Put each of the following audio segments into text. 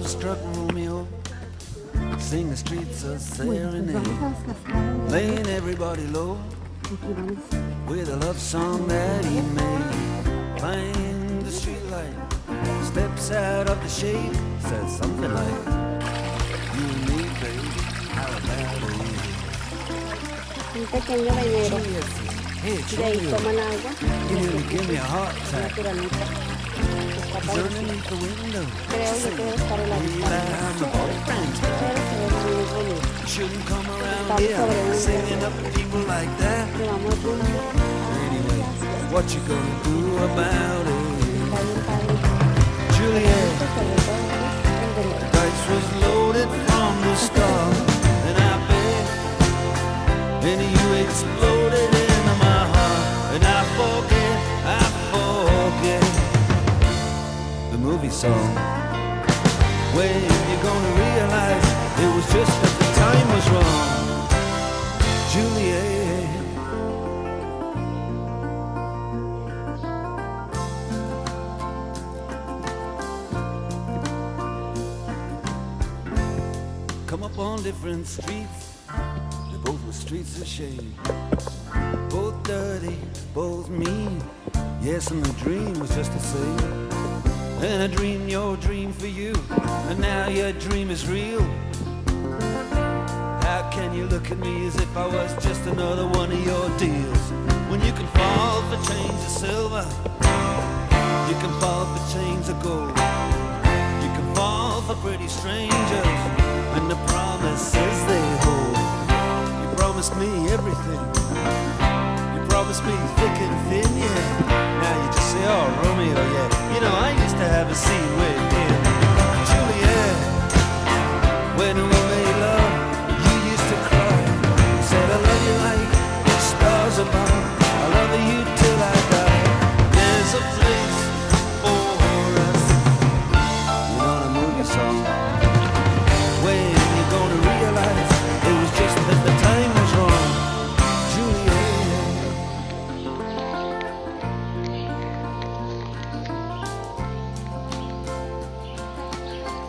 love-struck Romeo, sing the streets a serenade, laying everybody low with a love song that he made. Find the streetlight, steps out of the shade, says something like, you and me, babe, how about it? Un pequeño bañero. Hey, De ahí toman agua. you nearly give me a heart attack. Naturalita. Está It's underneath the window. Creo que debe estar en la I'm a boyfriend. pero se ve muy bonito. You shouldn't come around Estamos here sobre un singing up to people like that. Llevamos rumbo. Anyway, what you gonna do about it? Está bien padre. Juliet, Sobre todo el the veneno. dice was loaded from the start, and I bet any you exploded into my heart, and I forget the movie song. When you gonna realize it was just that the time was wrong, Juliet. Come up on different streets, they both were streets of shame, both dirty, both mean. Yes, and the dream was just the same. And I dreamed your dream for you, and now your dream is real. How can you look at me as if I was just another one of your deals? When you can fall for chains of silver, you can fall for chains of gold, you can fall for pretty strangers and the promises they hold. You promised me everything, you promised me thick and thin, yeah. Now you just say, oh, Romeo, yeah. You know, I used to have a scene with him. Juliet, when we made love, you used to cry. You said, I love you like the stars above. I love you till I die. There's a place for us. You know the movie song. When you're gonna realize it was just that the time was wrong. Juliet.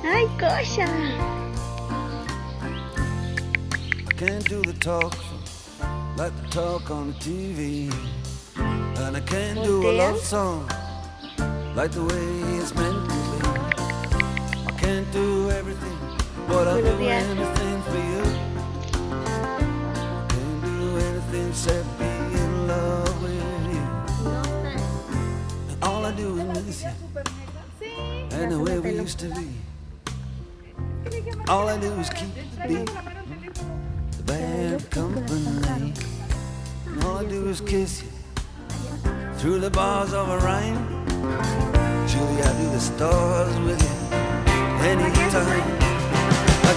¡Ay, cosa! I can't do the talk like the talk on the TV, and I can't do a love song like the way it's meant to be. I can't do everything, but I'll do Buenos días. anything for you. Can't do anything except be in love with you. And all I do is miss you, and the way we used to be. All I do is keep the beat, the bad company. And all I do is kiss you through the bars of a rhyme. Julie, I do the stars with you anytime.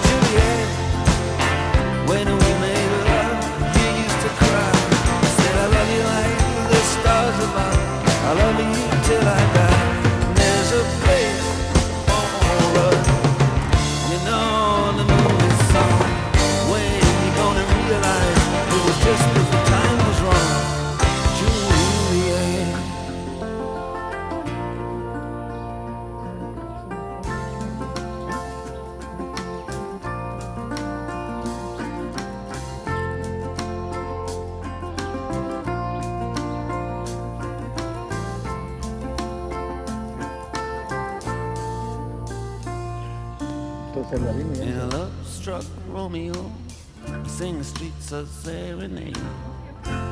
Juliet, when we made love, you used to cry. I said I love you like the stars above. I love you till I die. And there's a place for us. You know the movie song. When you gonna realize it was just that the time was wrong, Juliet. In a love-struck Romeo, we sing the streets a serenade,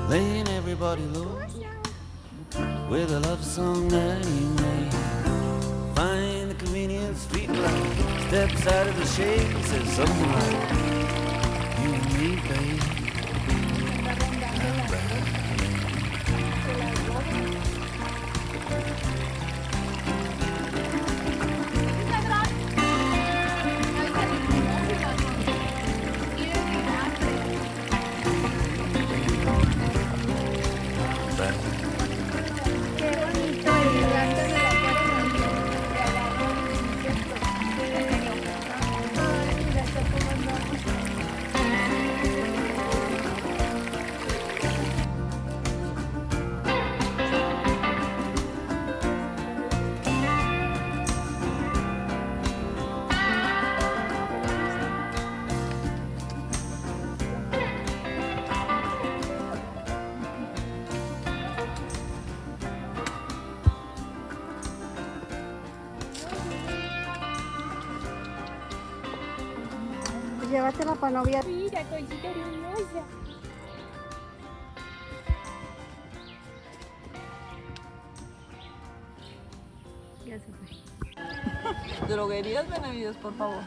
laying everybody low with a love song that he made. Find the convenient street light, steps out of the shade, says something like, you and me, babe. Qué bonito el arte de la cuarta. Llévatela para novia. Mira, cosita hermosa. Ya se fue. Droguerías Benavides, por favor.